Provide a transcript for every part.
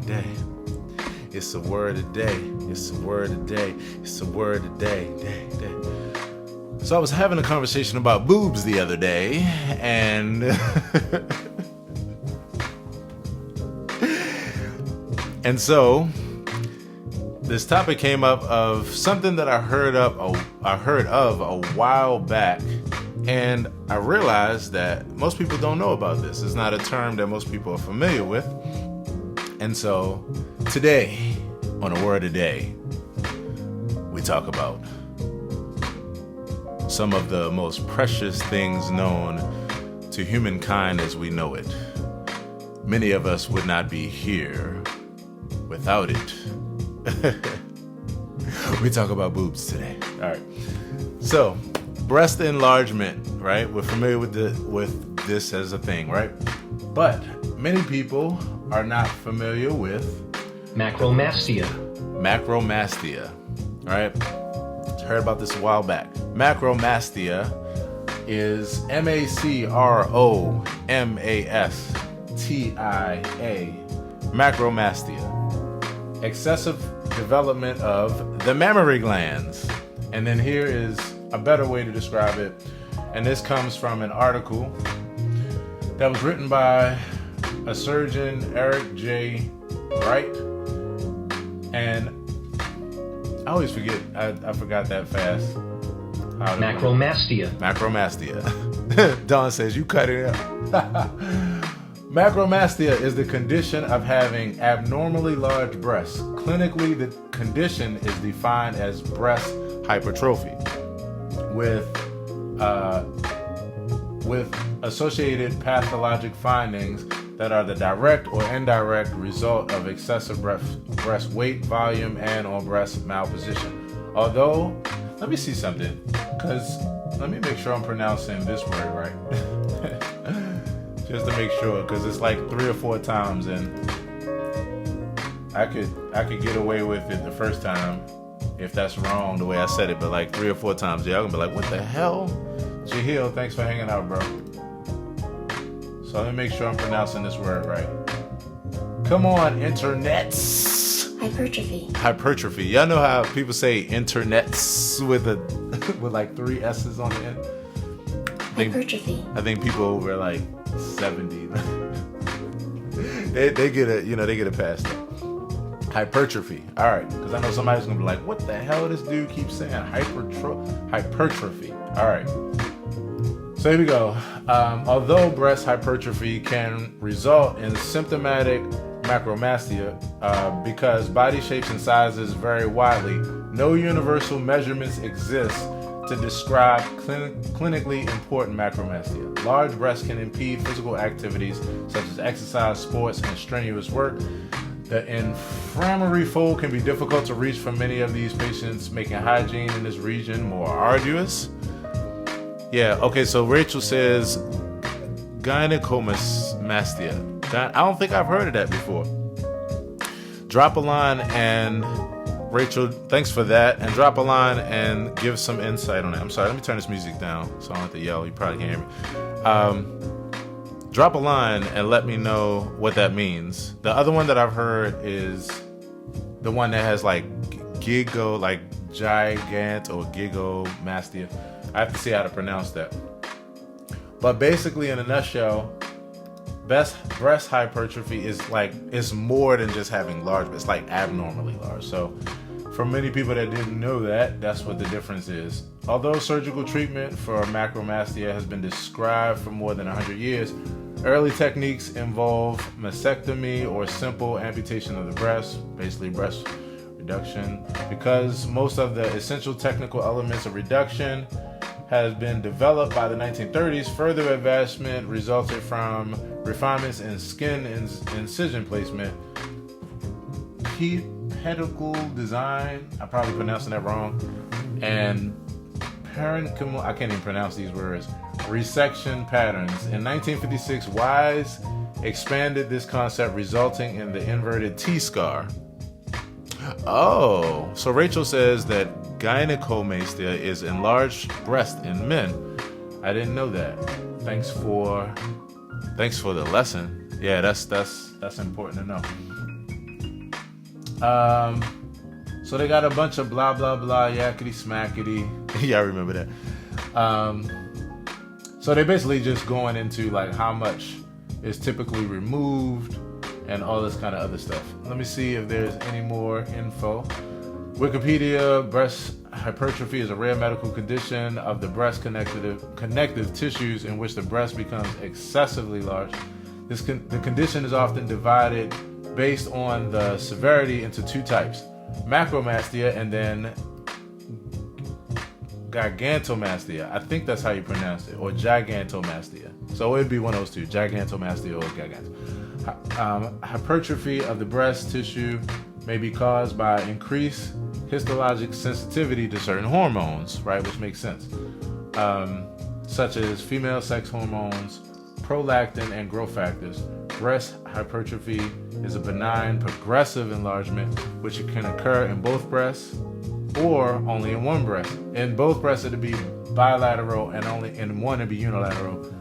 Day. It's a word a day. It's a word a day. It's a word a day. Day. So I was having a conversation about boobs the other day, and and so this topic came up of something that I heard of a while back, and I realized that most people don't know about this. It's not a term that most people are familiar with. And so today, on A Word a Day, we talk about some of the most precious things known to humankind as we know it. Many of us would not be here without it. We talk about boobs today. All right. So, breast enlargement, right? We're familiar with this as a thing, right? But many people are not familiar with Macromastia. Macromastia, all right? Heard about this a while back. Macromastia is Macromastia. Macromastia. Excessive development of the mammary glands. And then here is a better way to describe it. And this comes from an article that was written by a surgeon, Eric J. Wright. And I always forget, I forgot that fast. Macromastia. Macromastia. Don says, you cut it out. Macromastia is the condition of having abnormally large breasts. Clinically, the condition is defined as breast hypertrophy with associated pathologic findings that are the direct or indirect result of excessive breast weight, volume, and or breast malposition. Although, let me see something, because let me make sure I'm pronouncing this word right. Just to make sure, because it's like 3 or 4 times, and I could get away with it the first time if that's wrong the way I said it, but like 3 or 4 times, y'all gonna be like, what the hell? Jahil, thanks for hanging out, bro. So let me make sure I'm pronouncing this word right. Come on, internets. Hypertrophy. Y'all know how people say internets with like 3 S's on the end? Hypertrophy. I think people over like 70, they get a pass though. Hypertrophy. All right, because I know somebody's gonna be like, what the hell this dude keeps saying? Hypertrophy. All right. So here we go. Although breast hypertrophy can result in symptomatic macromastia because body shapes and sizes vary widely, no universal measurements exist to describe clinically important macromastia. Large breasts can impede physical activities such as exercise, sports, and strenuous work. The inframmary fold can be difficult to reach for many of these patients, making hygiene in this region more arduous. Yeah, okay, so Rachel says gynecomastia. I don't think I've heard of that before. Drop a line, and Rachel, thanks for that. And drop a line and give some insight on it. I'm sorry, let me turn this music down so I don't have to yell. You probably can't hear me. Drop a line and let me know what that means. The other one that I've heard is the one that has like gigant or gigomastia. I have to see how to pronounce that. But basically, in a nutshell, breast hypertrophy is like, it's more than just having large, but it's like abnormally large. So for many people that didn't know that, that's what the difference is. Although surgical treatment for macromastia has been described for more than 100 years, early techniques involve mastectomy or simple amputation of the breast, basically breast reduction. Because most of the essential technical elements of reduction has been developed by the 1930s, further advancement resulted from refinements in skin incision placement, pedicle design, I'm probably pronouncing that wrong, and parenchymal, I can't even pronounce these words, resection patterns. In 1956, Wise expanded this concept, resulting in the inverted T-scar. Oh, so Rachel says that gynecomastia is enlarged breast in men. I didn't know that. Thanks for the lesson. Yeah, that's important to know. So they got a bunch of blah blah blah yakety smackety. Yeah, I remember that. So they basically just going into like how much is typically removed and all this kind of other stuff. Let me see if there's any more info. Wikipedia: breast hypertrophy is a rare medical condition of the breast connective tissues in which the breast becomes excessively large. The condition is often divided based on the severity into two types: Macromastia and then Gigantomastia. I think that's how you pronounce it, or Gigantomastia. So it'd be one of those two, Gigantomastia or Giganto. Hypertrophy of the breast tissue may be caused by increased histologic sensitivity to certain hormones, right, which makes sense, such as female sex hormones, prolactin, and growth factors. Breast hypertrophy is a benign progressive enlargement which can occur in both breasts or only in one breast. In both breasts it'd be bilateral, and only in one it'd be unilateral.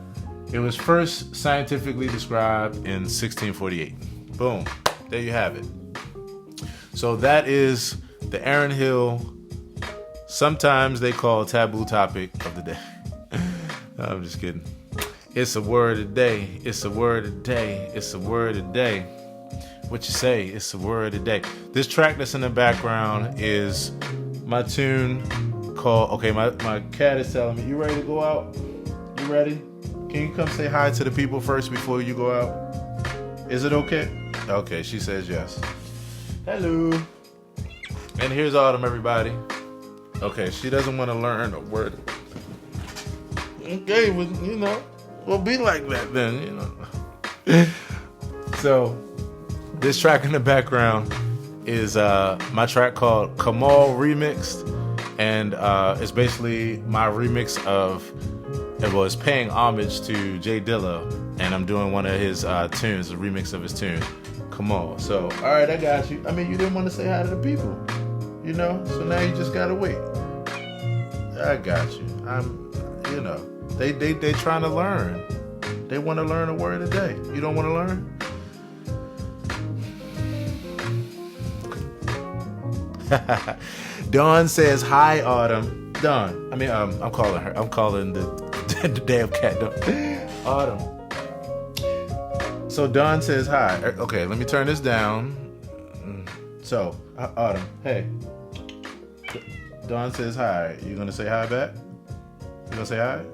It was first scientifically described in 1648. Boom, there you have it. So that is the Aaron Hill, sometimes they call taboo topic of the day. I'm just kidding. It's a word a day. It's a word a day. It's a word a day. What you say? It's a word a day. This track that's in the background is my tune called, okay, my cat is telling me, you ready to go out? You ready? Can you come say hi to the people first before you go out? Is it okay? Okay, she says yes. Hello. And here's Autumn, everybody. Okay, she doesn't want to learn a word. Okay, well, you know, we'll be like that then, you know. So, this track in the background is my track called Kamal Remixed. And it's basically my remix of, it was paying homage to Jay Dilla. And I'm doing one of his tunes, a remix of his tune, Kamal. So, all right, I got you. I mean, you didn't want to say hi to the people. You know, so now you just gotta wait. I got you. You know, they trying to learn. They want to learn a word a day. You don't want to learn? Dawn says hi, Autumn. Dawn. I mean, I'm calling her. I'm calling the damn cat. Autumn. So Dawn says hi. Okay, let me turn this down. So, Autumn, hey. Dawn says hi. You gonna say hi back? You gonna say hi?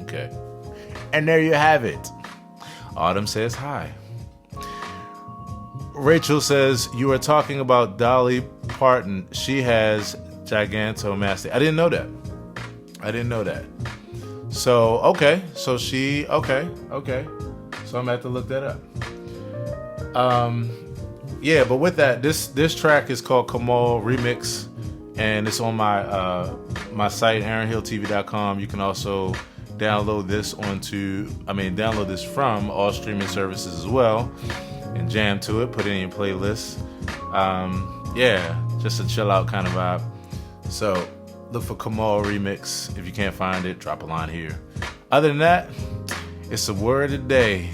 Okay. And there you have it. Autumn says hi. Rachel says, you are talking about Dolly Parton. She has gigantomastia. I didn't know that. So, okay. So she, okay. So I'm gonna have to look that up. Yeah, but with that, this track is called Kamal Remix, and it's on my site, AaronHillTV.com. You can also download this from all streaming services as well, and jam to it, put it in your playlist. Yeah, just a chill out kind of vibe. So look for Kamal Remix. If you can't find it, drop a line here. Other than that, it's a word a day.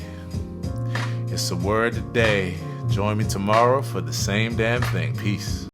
It's a word a day. Join me tomorrow for the same damn thing. Peace.